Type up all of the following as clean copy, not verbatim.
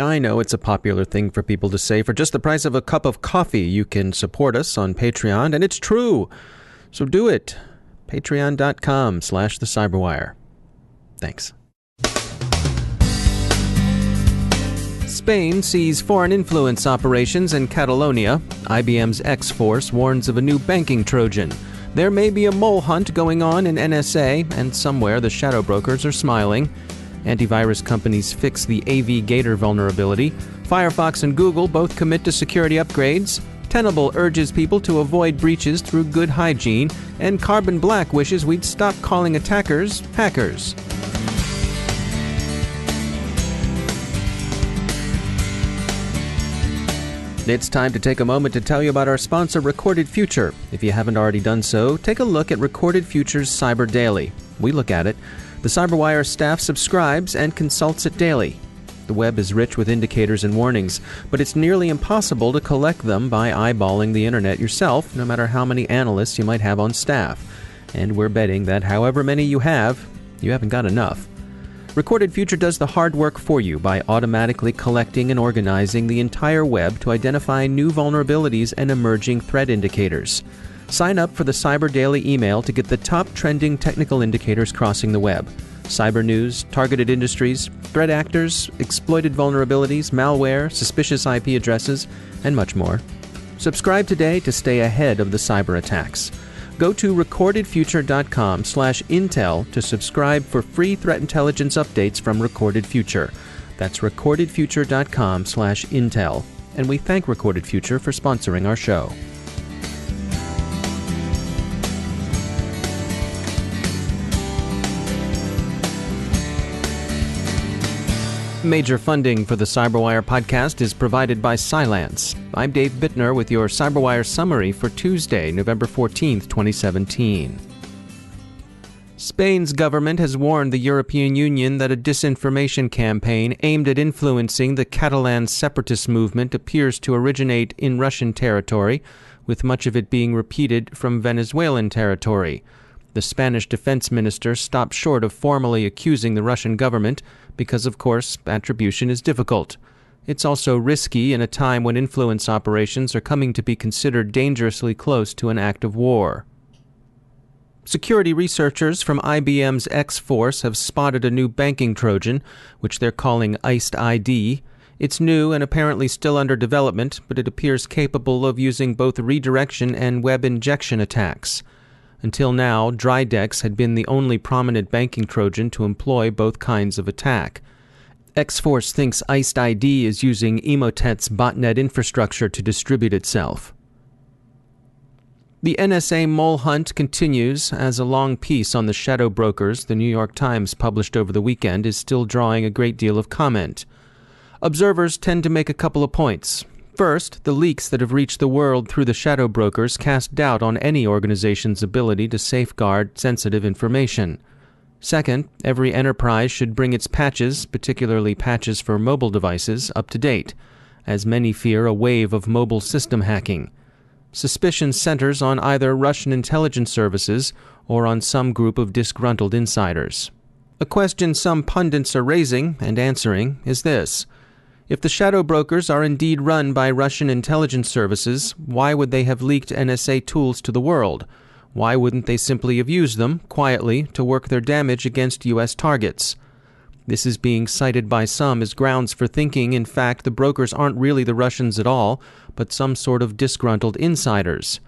I know it's a popular thing for people to say. For just the price of a cup of coffee, you can support us on Patreon, and it's true. So do it. Patreon.com/thecyberwire. Thanks. Spain sees foreign influence operations in Catalonia. IBM's X-Force warns of a new banking Trojan. There may be a mole hunt going on in NSA, and somewhere the shadow brokers are smiling. Antivirus companies fix the AVGater vulnerability. Firefox and Google both commit to security upgrades. Tenable urges people to avoid breaches through good hygiene. And Carbon Black wishes we'd stop calling attackers hackers. It's time to take a moment to tell you about our sponsor, Recorded Future. If you haven't already done so, take a look at Recorded Future's Cyber Daily. We look at it. The CyberWire staff subscribes and consults it daily. The web is rich with indicators and warnings, but it's nearly impossible to collect them by eyeballing the internet yourself, no matter how many analysts you might have on staff. And we're betting that however many you haven't got enough. Recorded Future does the hard work for you by automatically collecting and organizing the entire web to identify new vulnerabilities and emerging threat indicators. Sign up for the Cyber Daily email to get the top trending technical indicators crossing the web. Cyber news, targeted industries, threat actors, exploited vulnerabilities, malware, suspicious IP addresses, and much more. Subscribe today to stay ahead of the cyber attacks. Go to recordedfuture.com/intel to subscribe for free threat intelligence updates from Recorded Future. That's recordedfuture.com/intel. And we thank Recorded Future for sponsoring our show. Major funding for the CyberWire podcast is provided by Cylance. I'm Dave Bittner with your CyberWire summary for Tuesday, November 14th, 2017. Spain's government has warned the European Union that a disinformation campaign aimed at influencing the Catalan separatist movement appears to originate in Russian territory, with much of it being repeated from Venezuelan territory. The Spanish defense minister stopped short of formally accusing the Russian government because, of course, attribution is difficult. It's also risky in a time when influence operations are coming to be considered dangerously close to an act of war. Security researchers from IBM's X-Force have spotted a new banking Trojan, which they're calling IcedID. It's new and apparently still under development, but it appears capable of using both redirection and web injection attacks. Until now, Drydex had been the only prominent banking Trojan to employ both kinds of attack. X-Force thinks IcedID is using Emotet's botnet infrastructure to distribute itself. The NSA mole hunt continues, as a long piece on the shadow brokers the New York Times published over the weekend is still drawing a great deal of comment. Observers tend to make a couple of points. First, the leaks that have reached the world through the shadow brokers cast doubt on any organization's ability to safeguard sensitive information. Second, every enterprise should bring its patches, particularly patches for mobile devices, up to date, as many fear a wave of mobile system hacking. Suspicion centers on either Russian intelligence services or on some group of disgruntled insiders. A question some pundits are raising and answering is this. If the shadow brokers are indeed run by Russian intelligence services, why would they have leaked NSA tools to the world? Why wouldn't they simply have used them, quietly, to work their damage against U.S. targets? This is being cited by some as grounds for thinking, in fact, the brokers aren't really the Russians at all, but some sort of disgruntled insiders.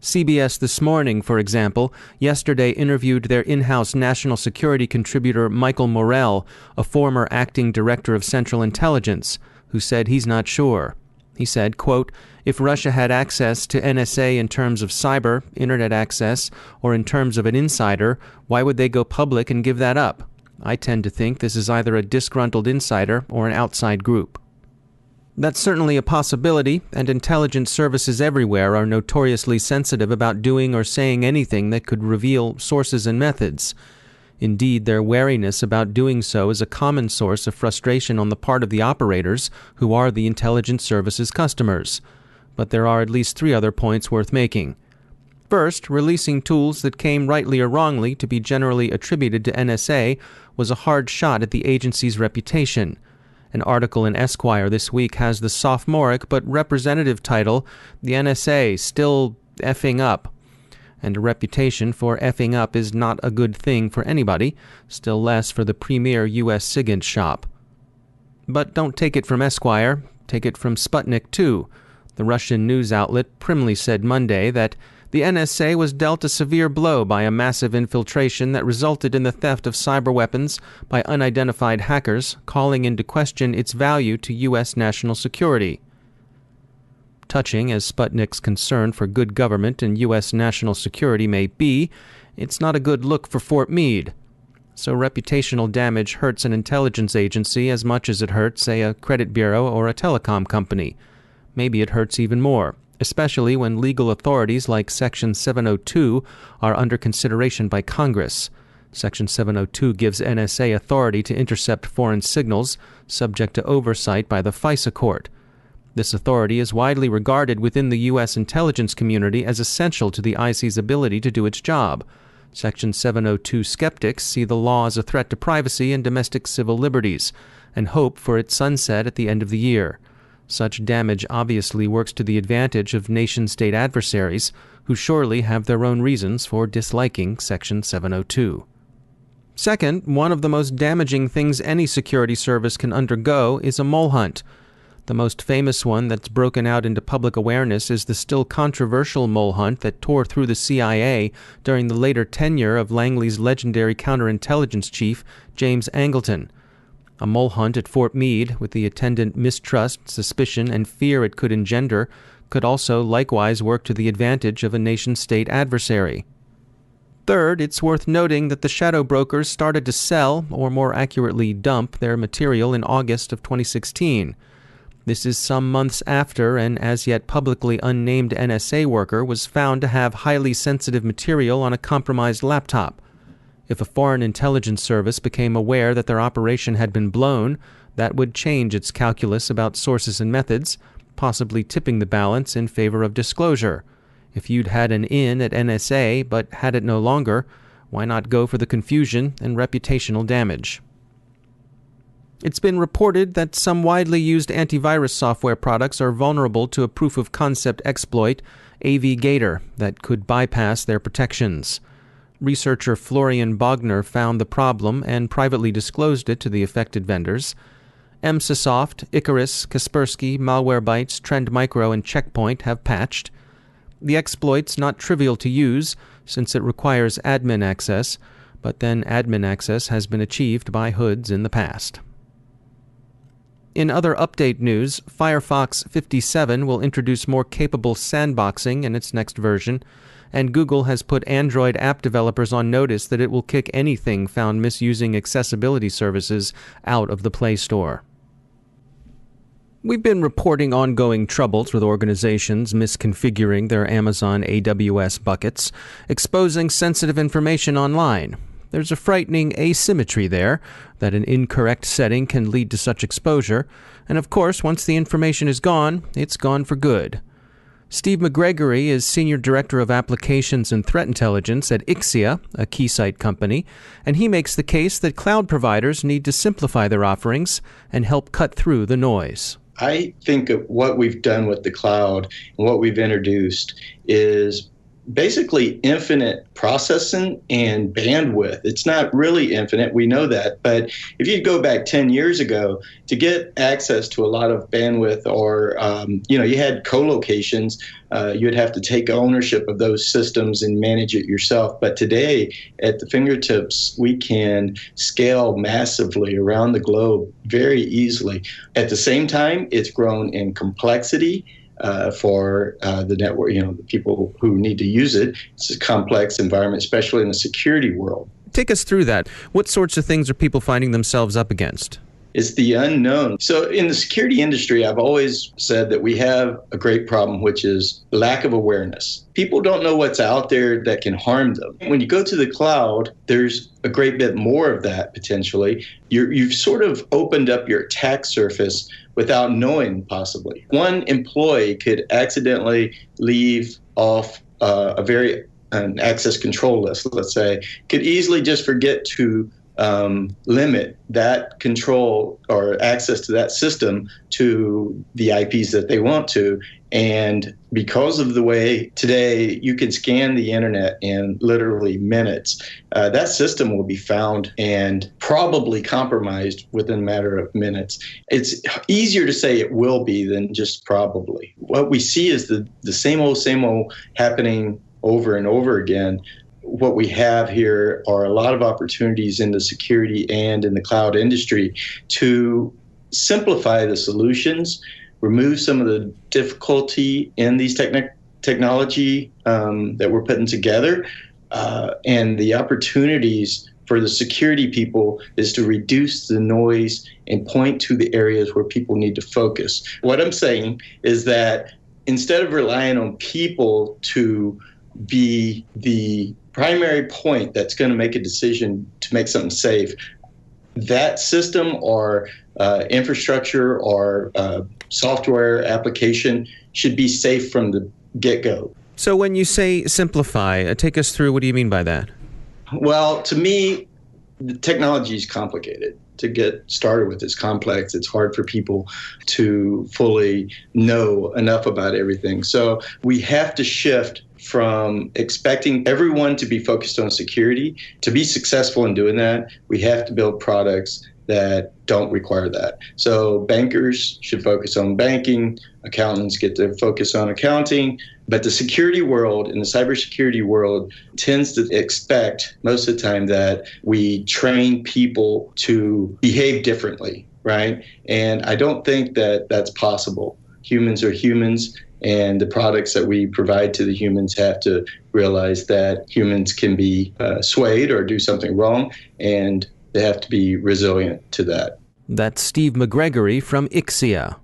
CBS This Morning, for example, yesterday interviewed their in-house national security contributor Michael Morell, a former acting director of Central Intelligence, who said he's not sure. He said, quote, "If Russia had access to NSA in terms of cyber, internet access, or in terms of an insider, why would they go public and give that up? I tend to think this is either a disgruntled insider or an outside group." That's certainly a possibility, and intelligence services everywhere are notoriously sensitive about doing or saying anything that could reveal sources and methods. Indeed, their wariness about doing so is a common source of frustration on the part of the operators, who are the intelligence services customers. But there are at least three other points worth making. First, releasing tools that came rightly or wrongly to be generally attributed to NSA was a hard shot at the agency's reputation. An article in Esquire this week has the sophomoric but representative title, "The NSA Still Effing Up." And a reputation for effing up is not a good thing for anybody, still less for the premier U.S. SIGINT shop. But don't take it from Esquire, take it from Sputnik too. The Russian news outlet primly said Monday that the NSA was dealt a severe blow by a massive infiltration that resulted in the theft of cyber weapons by unidentified hackers, calling into question its value to U.S. national security. Touching as Sputnik's concern for good government and U.S. national security may be, it's not a good look for Fort Meade. So reputational damage hurts an intelligence agency as much as it hurts, say, a credit bureau or a telecom company. Maybe it hurts even more, especially when legal authorities like Section 702 are under consideration by Congress. Section 702 gives NSA authority to intercept foreign signals, subject to oversight by the FISA court. This authority is widely regarded within the U.S. intelligence community as essential to the IC's ability to do its job. Section 702 skeptics see the law as a threat to privacy and domestic civil liberties, and hope for its sunset at the end of the year. Such damage obviously works to the advantage of nation-state adversaries, who surely have their own reasons for disliking Section 702. Second, one of the most damaging things any security service can undergo is a mole hunt. The most famous one that's broken out into public awareness is the still controversial mole hunt that tore through the CIA during the later tenure of Langley's legendary counterintelligence chief, James Angleton. A mole hunt at Fort Meade, with the attendant mistrust, suspicion, and fear it could engender, could also likewise work to the advantage of a nation-state adversary. Third, it's worth noting that the shadow brokers started to sell, or more accurately dump, their material in August of 2016. This is some months after an as yet publicly unnamed NSA worker was found to have highly sensitive material on a compromised laptop. If a foreign intelligence service became aware that their operation had been blown, that would change its calculus about sources and methods, possibly tipping the balance in favor of disclosure. If you'd had an in at NSA but had it no longer, why not go for the confusion and reputational damage? It's been reported that some widely used antivirus software products are vulnerable to a proof-of-concept exploit, AVGater, that could bypass their protections. Researcher Florian Bogner found the problem and privately disclosed it to the affected vendors. Emsisoft, Icarus, Kaspersky, Malwarebytes, Trend Micro, and Checkpoint have patched. The exploit's not trivial to use, since it requires admin access, but then admin access has been achieved by hoods in the past. In other update news, Firefox 57 will introduce more capable sandboxing in its next version, and Google has put Android app developers on notice that it will kick anything found misusing accessibility services out of the Play Store. We've been reporting ongoing troubles with organizations misconfiguring their Amazon AWS buckets, exposing sensitive information online. There's a frightening asymmetry there, that an incorrect setting can lead to such exposure, and of course, once the information is gone, it's gone for good. Steve McGregory is Senior Director of Applications and Threat Intelligence at Ixia, a Keysight company, and he makes the case that cloud providers need to simplify their offerings and help cut through the noise. I think of what we've done with the cloud and what we've introduced is basically infinite processing and bandwidth. It's not really infinite, we know that, but if you go back 10 years ago, to get access to a lot of bandwidth or, you had co-locations, you'd have to take ownership of those systems and manage it yourself. But today, at the fingertips, we can scale massively around the globe very easily. At the same time, it's grown in complexity. For the network, the people who need to use it. It's a complex environment, especially in the security world. Take us through that. What sorts of things are people finding themselves up against? It's the unknown. So in the security industry, I've always said that we have a great problem, which is lack of awareness. People don't know what's out there that can harm them. When you go to the cloud, there's a great bit more of that potentially. You've sort of opened up your attack surface without knowing, possibly. One employee could accidentally leave off an access control list, let's say, could easily just forget to limit that control or access to that system to the IPs that they want to. And because of the way today you can scan the internet in literally minutes, that system will be found and probably compromised within a matter of minutes. It's easier to say it will be than just probably. What we see is the same old happening over and over again. What we have here are a lot of opportunities in the security and in the cloud industry to simplify the solutions, remove some of the difficulty in these technology that we're putting together, and the opportunities for the security people is to reduce the noise and point to the areas where people need to focus. What I'm saying is that instead of relying on people to be the primary point that's going to make a decision to make something safe, that system or infrastructure or software application should be safe from the get-go. So when you say simplify, take us through, what do you mean by that? Well, to me, the technology is complicated. To get started with, it's complex. It's hard for people to fully know enough about everything. So we have to shift from expecting everyone to be focused on security. To be successful in doing that, we have to build products that don't require that. So bankers should focus on banking, accountants get to focus on accounting, but the security world and the cybersecurity world tends to expect most of the time that we train people to behave differently, right? And I don't think that that's possible. Humans are humans, and the products that we provide to the humans have to realize that humans can be swayed or do something wrong, and they have to be resilient to that. That's Steve McGregory from Ixia.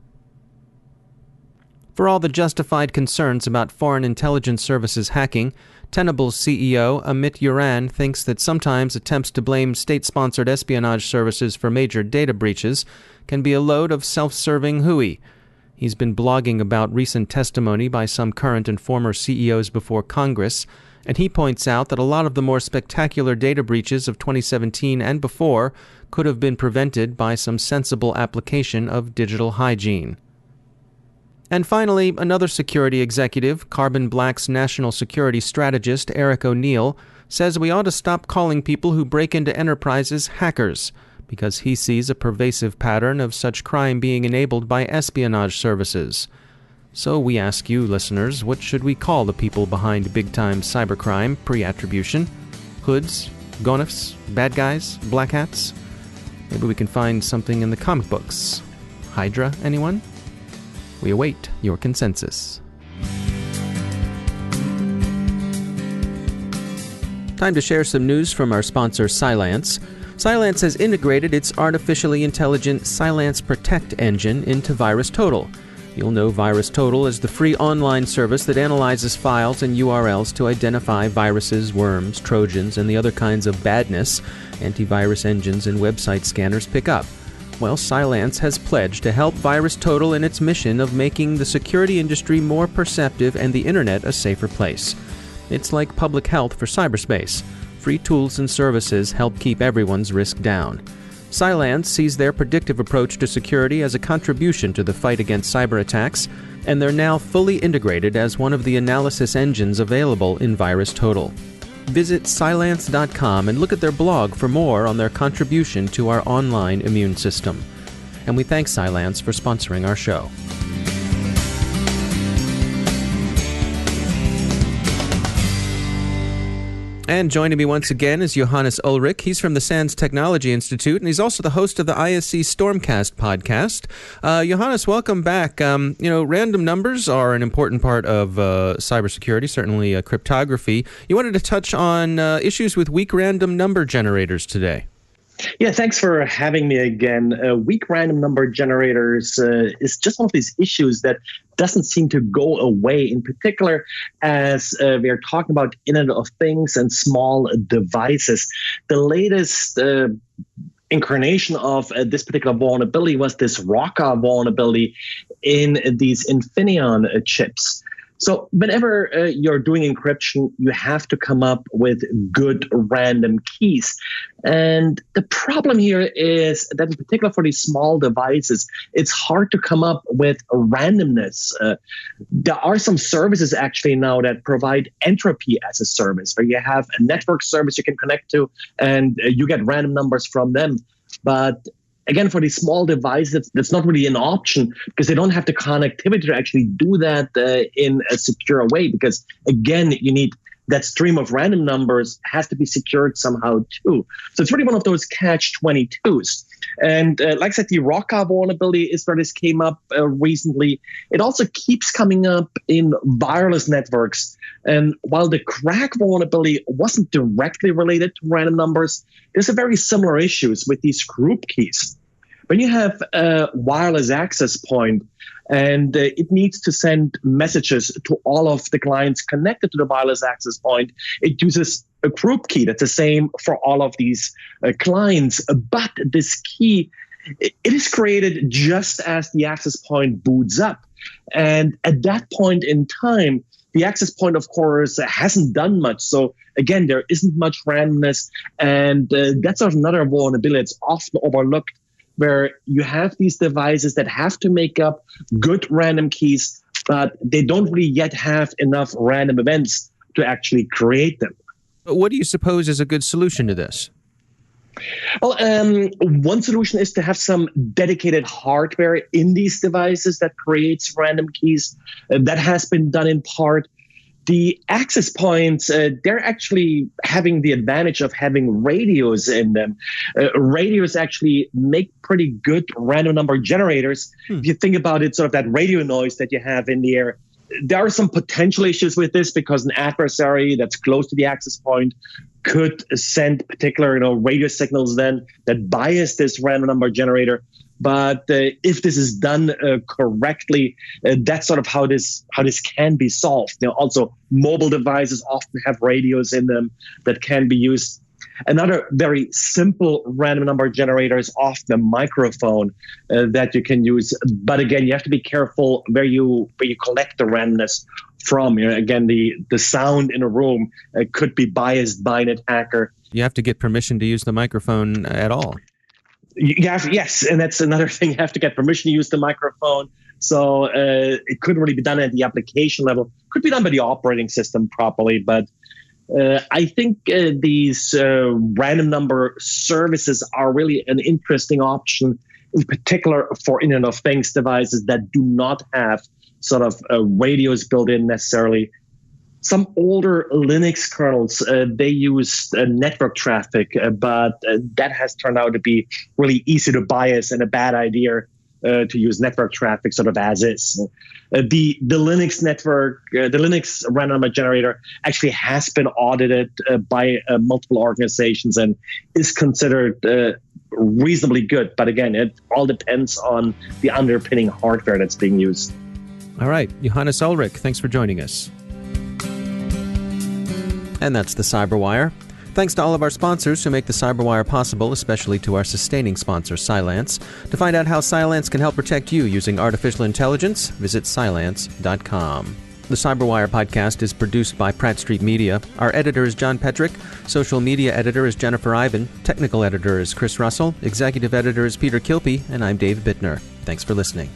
For all the justified concerns about foreign intelligence services hacking, Tenable's CEO Amit Yoran thinks that sometimes attempts to blame state-sponsored espionage services for major data breaches can be a load of self-serving hooey. He's been blogging about recent testimony by some current and former CEOs before Congress, and he points out that a lot of the more spectacular data breaches of 2017 and before could have been prevented by some sensible application of digital hygiene. And finally, another security executive, Carbon Black's national security strategist Eric O'Neill, says we ought to stop calling people who break into enterprises hackers, because he sees a pervasive pattern of such crime being enabled by espionage services. So we ask you, listeners, what should we call the people behind big-time cybercrime pre-attribution? Hoods? Gonifs? Bad guys? Black hats? Maybe we can find something in the comic books. Hydra, anyone? We await your consensus. Time to share some news from our sponsor, Cylance. Cylance has integrated its artificially intelligent Cylance Protect engine into VirusTotal. You'll know VirusTotal as the free online service that analyzes files and URLs to identify viruses, worms, Trojans, and the other kinds of badness antivirus engines and website scanners pick up. Well, Cylance has pledged to help VirusTotal in its mission of making the security industry more perceptive and the internet a safer place. It's like public health for cyberspace. Free tools and services help keep everyone's risk down. Cylance sees their predictive approach to security as a contribution to the fight against cyber attacks, and they're now fully integrated as one of the analysis engines available in VirusTotal. Visit Cylance.com and look at their blog for more on their contribution to our online immune system. And we thank Cylance for sponsoring our show. And joining me once again is Johannes Ullrich. He's from the SANS Technology Institute, and he's also the host of the ISC Stormcast podcast. Johannes, welcome back. Random numbers are an important part of cybersecurity, certainly cryptography. You wanted to touch on issues with weak random number generators today. Yeah, thanks for having me again. Weak random number generators is just one of these issues that doesn't seem to go away, in particular as we are talking about Internet of Things and small devices. The latest incarnation of this particular vulnerability was this Rocka vulnerability in these Infineon chips. So whenever you're doing encryption, you have to come up with good random keys. And the problem here is that in particular for these small devices, it's hard to come up with randomness. There are some services actually now that provide entropy as a service, where you have a network service you can connect to and you get random numbers from them. But again, for these small devices, that's not really an option because they don't have the connectivity to actually do that in a secure way. Because again, you need that stream of random numbers has to be secured somehow too. So it's really one of those catch-22s. And like I said, the Rocca vulnerability is where this came up recently. It also keeps coming up in wireless networks. And while the crack vulnerability wasn't directly related to random numbers, there's a very similar issues with these group keys. When you have a wireless access point and it needs to send messages to all of the clients connected to the wireless access point, it uses a group key that's the same for all of these clients. But this key, it is created just as the access point boots up. And at that point in time, the access point, of course, hasn't done much. So again, there isn't much randomness. And that's another vulnerability that's often overlooked, where you have these devices that have to make up good random keys, but they don't really yet have enough random events to actually create them. What do you suppose is a good solution to this? Well, one solution is to have some dedicated hardware in these devices that creates random keys. That has been done in part. The access points, they're actually having the advantage of having radios in them. Radios actually make pretty good random number generators. If you think about it, sort of that radio noise that you have in the air. There are some potential issues with this because an adversary that's close to the access point could send particular radio signals then that bias this random number generator. But if this is done correctly, that's sort of how this can be solved. Also, mobile devices often have radios in them that can be used. Another very simple random number generator is often a microphone that you can use. But again, you have to be careful where you collect the randomness from. Again, the sound in a room could be biased by an attacker. You have to get permission to use the microphone at all. Yes, and that's another thing. You have to get permission to use the microphone. So it couldn't really be done at the application level. Could be done by the operating system properly, but I think these random number services are really an interesting option, in particular for Internet of Things devices that do not have sort of radios built in necessarily. Some older Linux kernels, they use network traffic, but that has turned out to be really easy to bias and a bad idea to use network traffic sort of as is. The Linux network, the Linux random number generator actually has been audited by multiple organizations and is considered reasonably good. But again, it all depends on the underpinning hardware that's being used. All right. Johannes Ullrich, thanks for joining us. And that's the Cyberwire. Thanks to all of our sponsors who make the Cyberwire possible, especially to our sustaining sponsor, Cylance. To find out how Cylance can help protect you using artificial intelligence, visit Cylance.com. The Cyberwire podcast is produced by Pratt Street Media. Our editor is John Petrick. Social media editor is Jennifer Ivan. Technical editor is Chris Russell. Executive editor is Peter Kilpie. And I'm Dave Bittner. Thanks for listening.